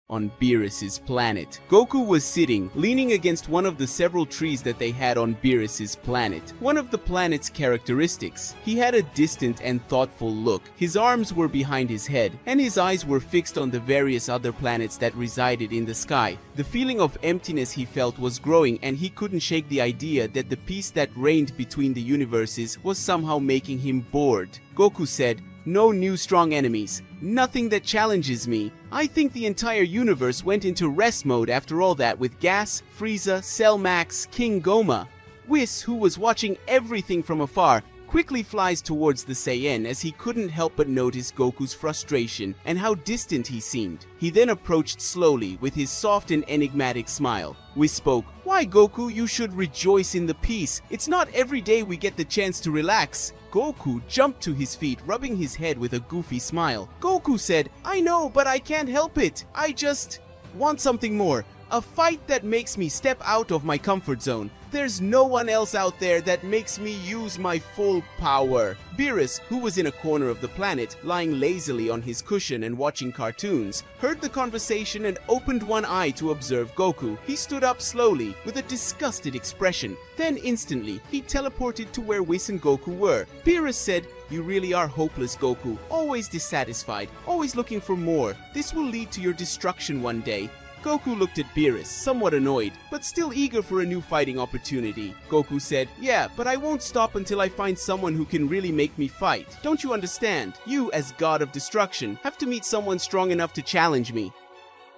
on Beerus's planet. Goku was sitting, leaning against one of the several trees that they had on Beerus's planet. One of the planet's characteristics. He had a distant and thoughtful look. His arms were behind his head, and his eyes were fixed on the various other planets that resided in the sky. The feeling of emptiness he felt was growing, and he couldn't shake the idea that the peace that reigned between the universes was somehow making him bored. Goku said, "No new strong enemies. Nothing that challenges me. I think the entire universe went into rest mode after all that with Gas, Frieza, Cell Max, King Goma." Whis, who was watching everything from afar, quickly flies towards the Saiyan as he couldn't help but notice Goku's frustration and how distant he seemed. He then approached slowly with his soft and enigmatic smile. Whis spoke, "Why, Goku, you should rejoice in the peace. It's not every day we get the chance to relax." Goku jumped to his feet, rubbing his head with a goofy smile. Goku said, "I know, but I can't help it. I just want something more. A fight that makes me step out of my comfort zone. There's no one else out there that makes me use my full power." Beerus, who was in a corner of the planet, lying lazily on his cushion and watching cartoons, heard the conversation and opened one eye to observe Goku. He stood up slowly, with a disgusted expression. Then instantly, he teleported to where Whis and Goku were. Beerus said, "You really are hopeless, Goku. Always dissatisfied, always looking for more. This will lead to your destruction one day." Goku looked at Beerus, somewhat annoyed, but still eager for a new fighting opportunity. Goku said, "Yeah, but I won't stop until I find someone who can really make me fight. Don't you understand? You, as God of Destruction, have to meet someone strong enough to challenge me."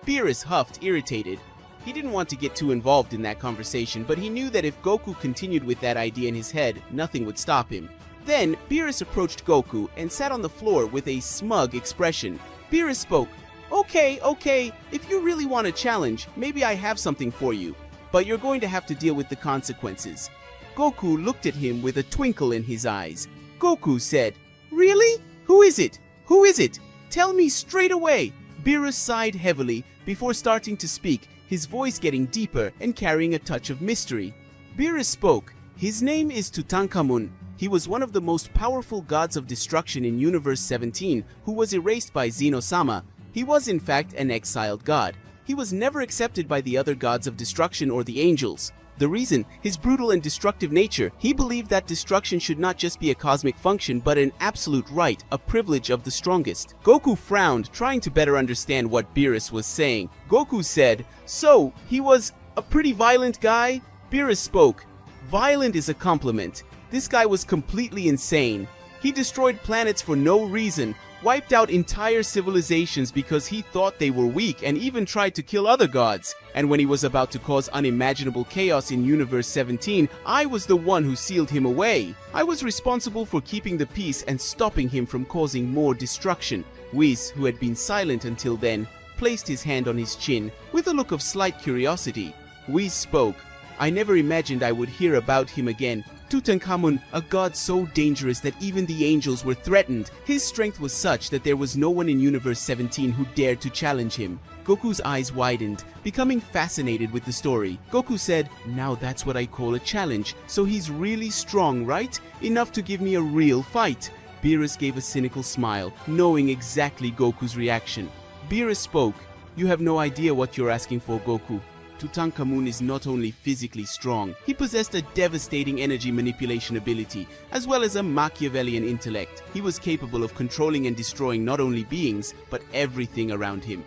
Beerus huffed, irritated. He didn't want to get too involved in that conversation, but he knew that if Goku continued with that idea in his head, nothing would stop him. Then, Beerus approached Goku and sat on the floor with a smug expression. Beerus spoke, Okay, if you really want a challenge, maybe I have something for you. But you're going to have to deal with the consequences." Goku looked at him with a twinkle in his eyes. Goku said, "Really? Who is it? Who is it? Tell me straight away." Beerus sighed heavily before starting to speak, his voice getting deeper and carrying a touch of mystery. Beerus spoke. "His name is Tutankamun. He was one of the most powerful gods of destruction in Universe 17 who was erased by Zeno-sama. He was in fact an exiled god. He was never accepted by the other gods of destruction or the angels. The reason? His brutal and destructive nature. He believed that destruction should not just be a cosmic function but an absolute right, a privilege of the strongest." Goku frowned, trying to better understand what Beerus was saying. Goku said, "So, he was a pretty violent guy?" Beerus spoke. "Violent is a compliment. This guy was completely insane. He destroyed planets for no reason, wiped out entire civilizations because he thought they were weak, and even tried to kill other gods. And when he was about to cause unimaginable chaos in Universe 17, I was the one who sealed him away. I was responsible for keeping the peace and stopping him from causing more destruction." Whis, who had been silent until then, placed his hand on his chin with a look of slight curiosity. Whis spoke. "I never imagined I would hear about him again. Tutankamun, a god so dangerous that even the angels were threatened. His strength was such that there was no one in Universe 17 who dared to challenge him." Goku's eyes widened, becoming fascinated with the story. Goku said, "Now that's what I call a challenge. So he's really strong, right? Enough to give me a real fight." Beerus gave a cynical smile, knowing exactly Goku's reaction. Beerus spoke. "You have no idea what you're asking for, Goku. Tutankamun is not only physically strong, he possessed a devastating energy manipulation ability, as well as a Machiavellian intellect. He was capable of controlling and destroying not only beings, but everything around him."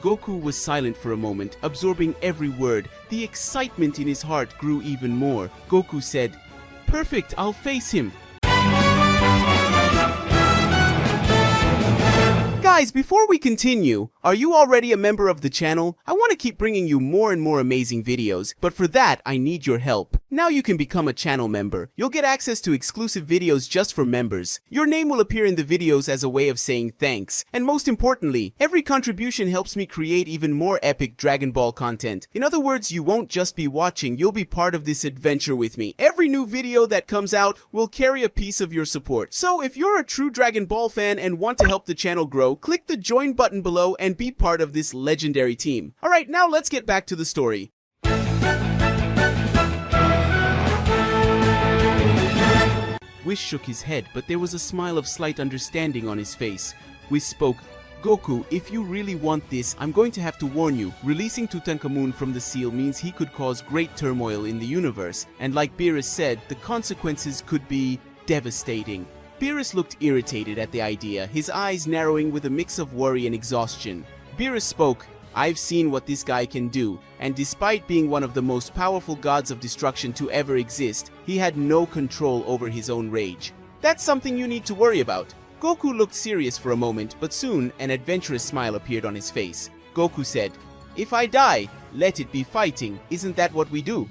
Goku was silent for a moment, absorbing every word. The excitement in his heart grew even more. Goku said, "Perfect, I'll face him." Guys, before we continue, are you already a member of the channel? I want to keep bringing you more and more amazing videos, but for that, I need your help. Now you can become a channel member. You'll get access to exclusive videos just for members. Your name will appear in the videos as a way of saying thanks. And most importantly, every contribution helps me create even more epic Dragon Ball content. In other words, you won't just be watching, you'll be part of this adventure with me. Every new video that comes out will carry a piece of your support. So if you're a true Dragon Ball fan and want to help the channel grow, click the join button below and be part of this legendary team. Alright, now let's get back to the story. Whis shook his head, but there was a smile of slight understanding on his face. Whis spoke, Goku, if you really want this, I'm going to have to warn you. Releasing Tutankamun from the seal means he could cause great turmoil in the universe, and like Beerus said, the consequences could be devastating. Beerus looked irritated at the idea, his eyes narrowing with a mix of worry and exhaustion. Beerus spoke, I've seen what this guy can do, and despite being one of the most powerful gods of destruction to ever exist, he had no control over his own rage. That's something you need to worry about. Goku looked serious for a moment, but soon an adventurous smile appeared on his face. Goku said, If I die, let it be fighting. Isn't that what we do?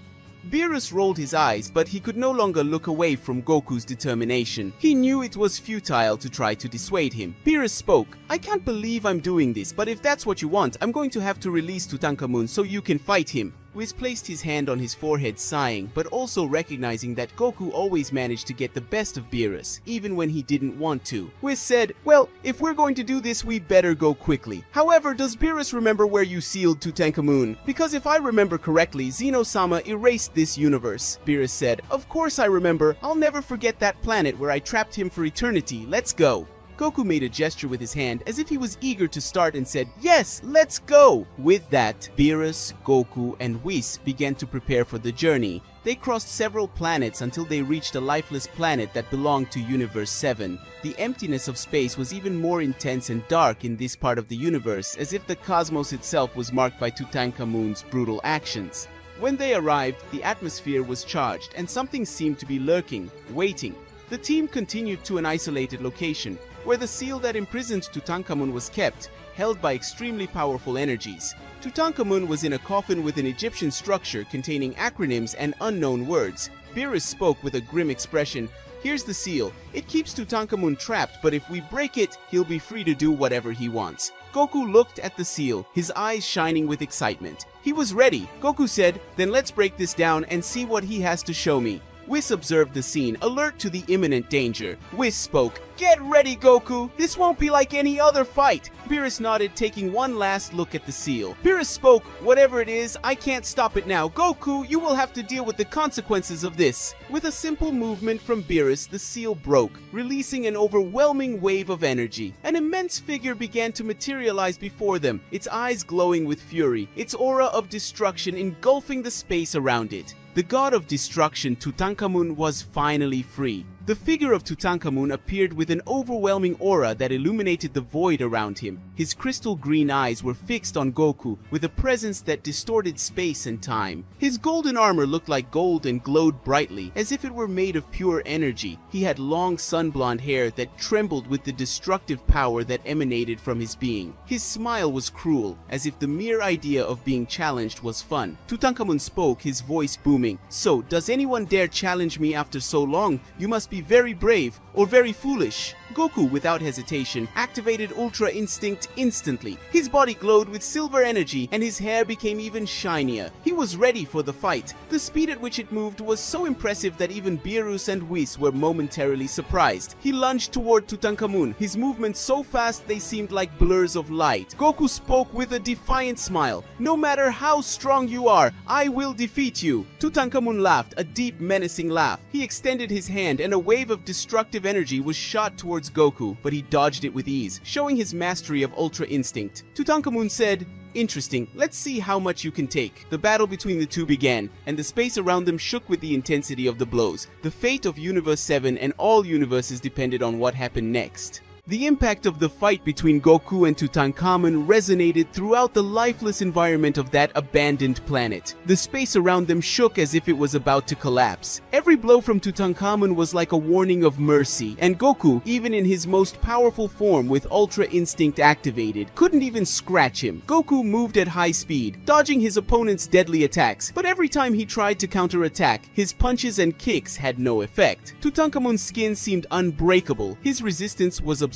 Beerus rolled his eyes, but he could no longer look away from Goku's determination. He knew it was futile to try to dissuade him. Beerus spoke, I can't believe I'm doing this, but if that's what you want, I'm going to have to release Tutankamun so you can fight him. Whis placed his hand on his forehead, sighing, but also recognizing that Goku always managed to get the best of Beerus, even when he didn't want to. Whis said, well, if we're going to do this, we better go quickly. However, does Beerus remember where you sealed Tutankamun? Because if I remember correctly, Zeno-sama erased this universe. Beerus said, of course I remember. I'll never forget that planet where I trapped him for eternity. Let's go. Goku made a gesture with his hand as if he was eager to start and said, yes, let's go! With that, Beerus, Goku, and Whis began to prepare for the journey. They crossed several planets until they reached a lifeless planet that belonged to Universe 7. The emptiness of space was even more intense and dark in this part of the universe, as if the cosmos itself was marked by Tutankamun's brutal actions. When they arrived, the atmosphere was charged and something seemed to be lurking, waiting. The team continued to an isolated location, where the seal that imprisoned Tutankamun was kept, held by extremely powerful energies. Tutankamun was in a coffin with an Egyptian structure containing acronyms and unknown words. Beerus spoke with a grim expression, here's the seal. It keeps Tutankamun trapped, but if we break it, he'll be free to do whatever he wants. Goku looked at the seal, his eyes shining with excitement. He was ready. Goku said, then let's break this down and see what he has to show me. Whis observed the scene, alert to the imminent danger. Whis spoke, get ready, Goku! This won't be like any other fight! Beerus nodded, taking one last look at the seal. Beerus spoke, whatever it is, I can't stop it now. Goku, you will have to deal with the consequences of this. With a simple movement from Beerus, the seal broke, releasing an overwhelming wave of energy. An immense figure began to materialize before them, its eyes glowing with fury, its aura of destruction engulfing the space around it. The god of destruction, Tutankamun, was finally free. The figure of Tutankamun appeared with an overwhelming aura that illuminated the void around him. His crystal green eyes were fixed on Goku with a presence that distorted space and time. His golden armor looked like gold and glowed brightly, as if it were made of pure energy. He had long sun-blonde hair that trembled with the destructive power that emanated from his being. His smile was cruel, as if the mere idea of being challenged was fun. Tutankamun spoke, his voice booming. So, does anyone dare challenge me after so long? You must be very brave or very foolish. Goku, without hesitation, activated Ultra Instinct instantly. His body glowed with silver energy and his hair became even shinier. He was ready for the fight. The speed at which it moved was so impressive that even Beerus and Whis were momentarily surprised. He lunged toward Tutankamun, his movements so fast they seemed like blurs of light. Goku spoke with a defiant smile. No matter how strong you are, I will defeat you. Tutankamun laughed, a deep, menacing laugh. He extended his hand and a wave of destructive energy was shot towards Goku, but he dodged it with ease, showing his mastery of Ultra Instinct. Tutankamun said, interesting, let's see how much you can take. The battle between the two began, and the space around them shook with the intensity of the blows. The fate of Universe 7 and all universes depended on what happened next. The impact of the fight between Goku and Tutankamun resonated throughout the lifeless environment of that abandoned planet. The space around them shook as if it was about to collapse. Every blow from Tutankamun was like a warning of mercy, and Goku, even in his most powerful form with Ultra Instinct activated, couldn't even scratch him. Goku moved at high speed, dodging his opponent's deadly attacks, but every time he tried to counterattack, his punches and kicks had no effect. Tutankamun's skin seemed unbreakable. His resistance was absurd.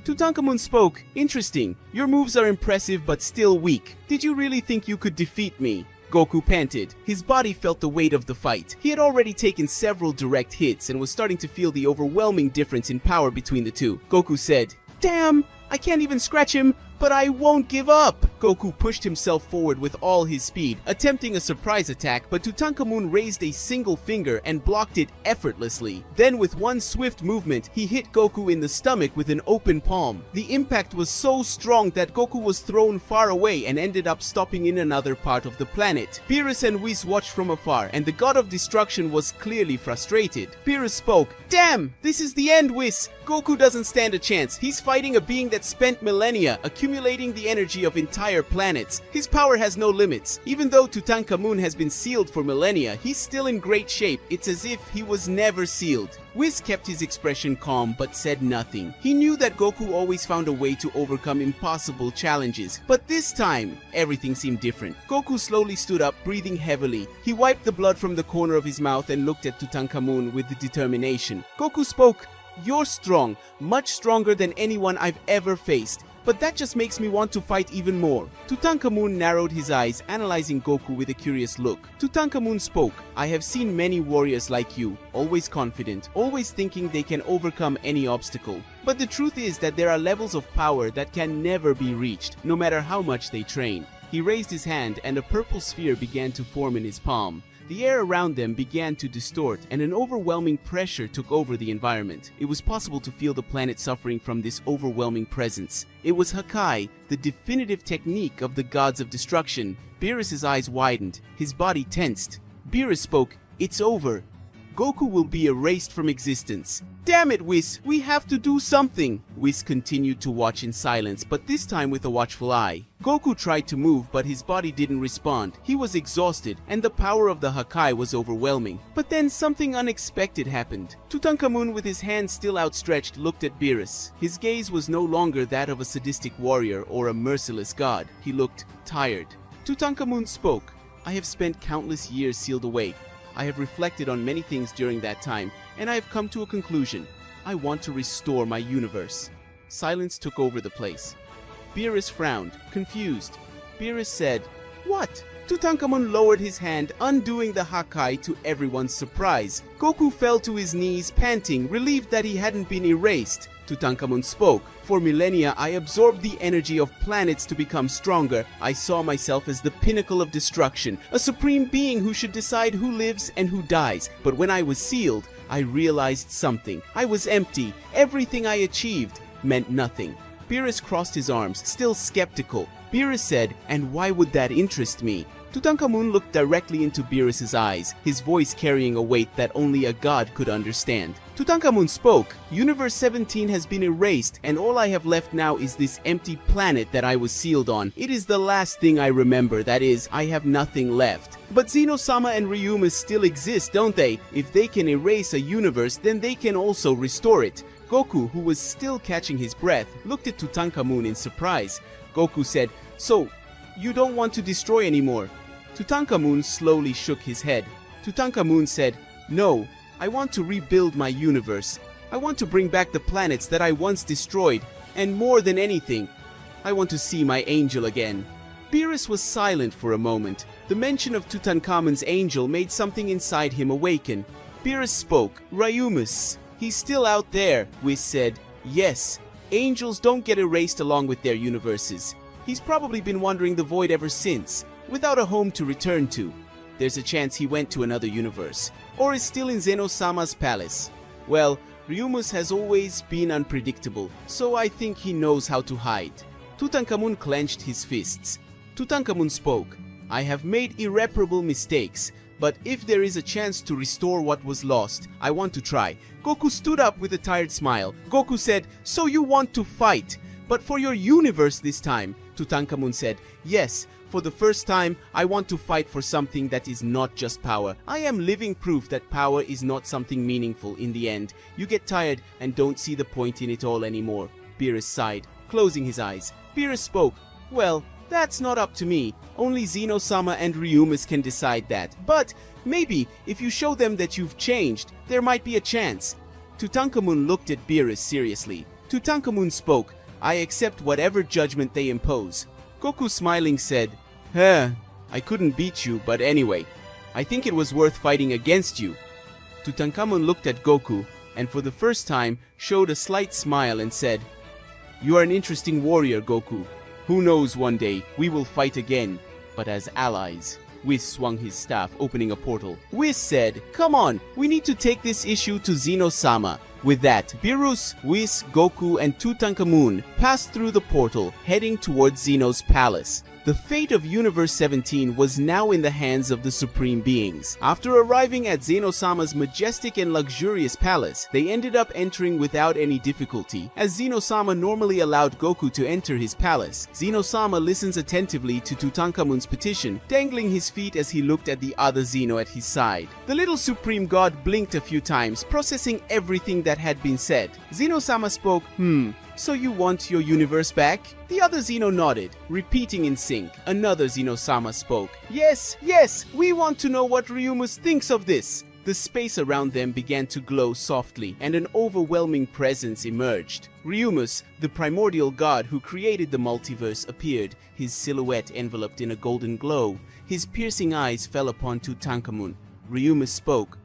Tutankamun spoke, interesting, your moves are impressive but still weak. Did you really think you could defeat me? Goku panted. His body felt the weight of the fight. He had already taken several direct hits and was starting to feel the overwhelming difference in power between the two. Goku said, damn, I can't even scratch him. But I won't give up! Goku pushed himself forward with all his speed, attempting a surprise attack, but Tutankamun raised a single finger and blocked it effortlessly. Then with one swift movement, he hit Goku in the stomach with an open palm. The impact was so strong that Goku was thrown far away and ended up stopping in another part of the planet. Beerus and Whis watched from afar, and the god of destruction was clearly frustrated. Beerus spoke, "Damn! This is the end, Whis! Goku doesn't stand a chance. He's fighting a being that spent millennia accumulating the energy of entire planets. His power has no limits. Even though Tutankamun has been sealed for millennia, he's still in great shape. It's as if he was never sealed." Whis kept his expression calm but said nothing. He knew that Goku always found a way to overcome impossible challenges, but this time, everything seemed different. Goku slowly stood up, breathing heavily. He wiped the blood from the corner of his mouth and looked at Tutankamun with determination. Goku spoke, "You're strong, much stronger than anyone I've ever faced. But that just makes me want to fight even more." Tutankamun narrowed his eyes, analyzing Goku with a curious look. Tutankamun spoke, "I have seen many warriors like you, always confident, always thinking they can overcome any obstacle. But the truth is that there are levels of power that can never be reached, no matter how much they train." He raised his hand and a purple sphere began to form in his palm. The air around them began to distort, and an overwhelming pressure took over the environment. It was possible to feel the planet suffering from this overwhelming presence. It was Hakai, the definitive technique of the gods of destruction. Beerus' eyes widened, his body tensed. Beerus spoke, "It's over. Goku will be erased from existence." "Damn it, Whis, we have to do something." Whis continued to watch in silence, but this time with a watchful eye. Goku tried to move, but his body didn't respond. He was exhausted, and the power of the Hakai was overwhelming. But then something unexpected happened. Tutankamun, with his hand still outstretched, looked at Beerus. His gaze was no longer that of a sadistic warrior or a merciless god. He looked tired. Tutankamun spoke, "I have spent countless years sealed away. I have reflected on many things during that time, and I have come to a conclusion. I want to restore my universe." Silence took over the place. Beerus frowned, confused. Beerus said, "What?" Tutankamun lowered his hand, undoing the Hakai to everyone's surprise. Goku fell to his knees, panting, relieved that he hadn't been erased. Tutankamun spoke, "For millennia, I absorbed the energy of planets to become stronger. I saw myself as the pinnacle of destruction, a supreme being who should decide who lives and who dies. But when I was sealed, I realized something. I was empty. Everything I achieved meant nothing." Beerus crossed his arms, still skeptical. Beerus said, "And why would that interest me?" Tutankamun looked directly into Beerus' eyes, his voice carrying a weight that only a god could understand. Tutankamun spoke, "Universe 17 has been erased, and all I have left now is this empty planet that I was sealed on. It is the last thing I remember, that is, I have nothing left. But Zeno-sama and Ryumas still exist, don't they? If they can erase a universe, then they can also restore it." Goku, who was still catching his breath, looked at Tutankamun in surprise. Goku said, "So, you don't want to destroy anymore?" Tutankamun slowly shook his head. Tutankamun said, "No, I want to rebuild my universe. I want to bring back the planets that I once destroyed, and more than anything, I want to see my angel again." Beerus was silent for a moment. The mention of Tutankamun's angel made something inside him awaken. Beerus spoke, "Ryumas, he's still out there," Whis said. "Yes, angels don't get erased along with their universes. He's probably been wandering the void ever since, without a home to return to. There's a chance he went to another universe, or is still in Zeno-sama's palace. Well, Ryumas has always been unpredictable, so I think he knows how to hide." Tutankamun clenched his fists. Tutankamun spoke, "I have made irreparable mistakes, but if there is a chance to restore what was lost, I want to try." Goku stood up with a tired smile. Goku said, "So you want to fight, but for your universe this time?" Tutankamun said, "Yes, for the first time, I want to fight for something that is not just power. I am living proof that power is not something meaningful in the end. You get tired and don't see the point in it all anymore." Beerus sighed, closing his eyes. Beerus spoke, "Well, that's not up to me. Only Zeno-sama and Ryumas can decide that. But maybe if you show them that you've changed, there might be a chance." Tutankamun looked at Beerus seriously. Tutankamun spoke, "I accept whatever judgment they impose." Goku smiling said, I couldn't beat you, but anyway, I think it was worth fighting against you." Tutankamun looked at Goku, and for the first time showed a slight smile and said, "You are an interesting warrior, Goku. Who knows, one day we will fight again, but as allies. Whis swung his staff, opening a portal. Whis said, "Come on, we need to take this issue to Zeno-sama." With that, Beerus, Whis, Goku, and Tutankamun passed through the portal, heading towards Zeno's palace. The fate of Universe 17 was now in the hands of the Supreme Beings. After arriving at Zeno-sama's majestic and luxurious palace, they ended up entering without any difficulty. As Zeno-sama normally allowed Goku to enter his palace, Zeno-sama listens attentively to Tutankamun's petition, dangling his feet as he looked at the other Zeno at his side. The little Supreme God blinked a few times, processing everything that had been said. Zeno-sama spoke, "So you want your universe back?" The other Zeno nodded, repeating in sync. Another Zeno-sama spoke, "Yes, we want to know what Ryumus thinks of this." The space around them began to glow softly, and an overwhelming presence emerged. Ryumus, the primordial god who created the multiverse, appeared, his silhouette enveloped in a golden glow. His piercing eyes fell upon Tutankamun. Ryumus spoke,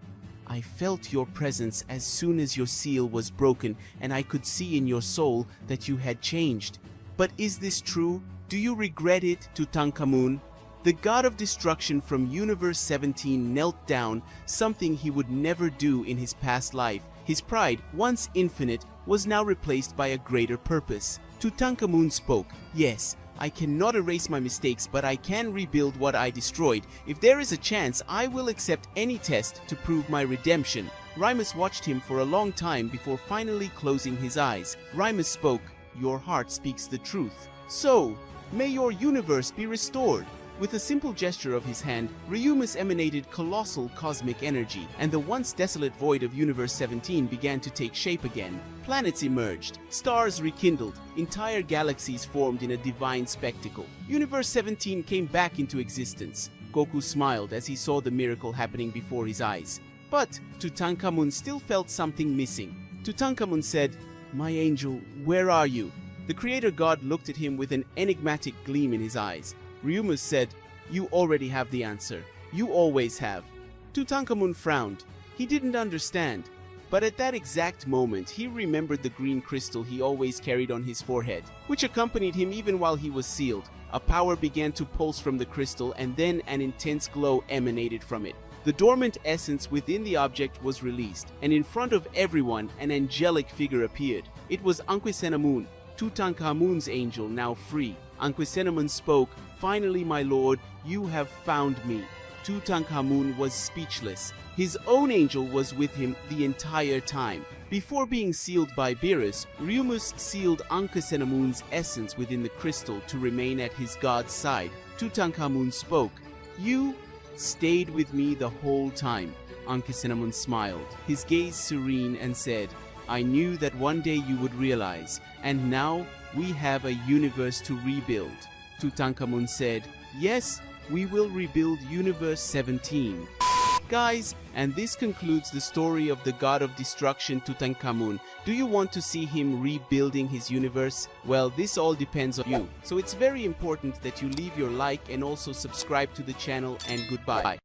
"I felt your presence as soon as your seal was broken, and I could see in your soul that you had changed. But is this true? Do you regret it, Tutankamun?" The god of destruction from Universe 17 knelt down, something he would never do in his past life. His pride, once infinite, was now replaced by a greater purpose. Tutankamun spoke, "Yes, I cannot erase my mistakes, but I can rebuild what I destroyed. If there is a chance, I will accept any test to prove my redemption." Ryumus watched him for a long time before finally closing his eyes. Ryumus spoke, "Your heart speaks the truth. So, may your universe be restored." With a simple gesture of his hand, Ryumus emanated colossal cosmic energy, and the once desolate void of Universe 17 began to take shape again. Planets emerged, stars rekindled, entire galaxies formed in a divine spectacle. Universe 17 came back into existence. Goku smiled as he saw the miracle happening before his eyes. But Tutankamun still felt something missing. Tutankamun said, "My angel, where are you?" The creator god looked at him with an enigmatic gleam in his eyes. Ryumus said, "You already have the answer. You always have." Tutankamun frowned. He didn't understand. But at that exact moment, he remembered the green crystal he always carried on his forehead, which accompanied him even while he was sealed. A power began to pulse from the crystal, and then an intense glow emanated from it. The dormant essence within the object was released, and in front of everyone, an angelic figure appeared. It was Unbreakable, Tutankamun's angel, now free. Unbreakable spoke, "Finally, my lord, you have found me." Tutankamun was speechless. His own angel was with him the entire time. Before being sealed by Beerus, Ryumus sealed Ankhesenamun's essence within the crystal to remain at his god's side. Tutankamun spoke, "You stayed with me the whole time." Ankhesenamun smiled, his gaze serene, and said, "I knew that one day you would realize, and now we have a universe to rebuild." Tutankamun said, "Yes, we will rebuild Universe 17. Guys, and this concludes the story of the god of destruction Tutankamun. Do you want to see him rebuilding his universe? Well, this all depends on you. So it's very important that you leave your like and also subscribe to the channel, and goodbye.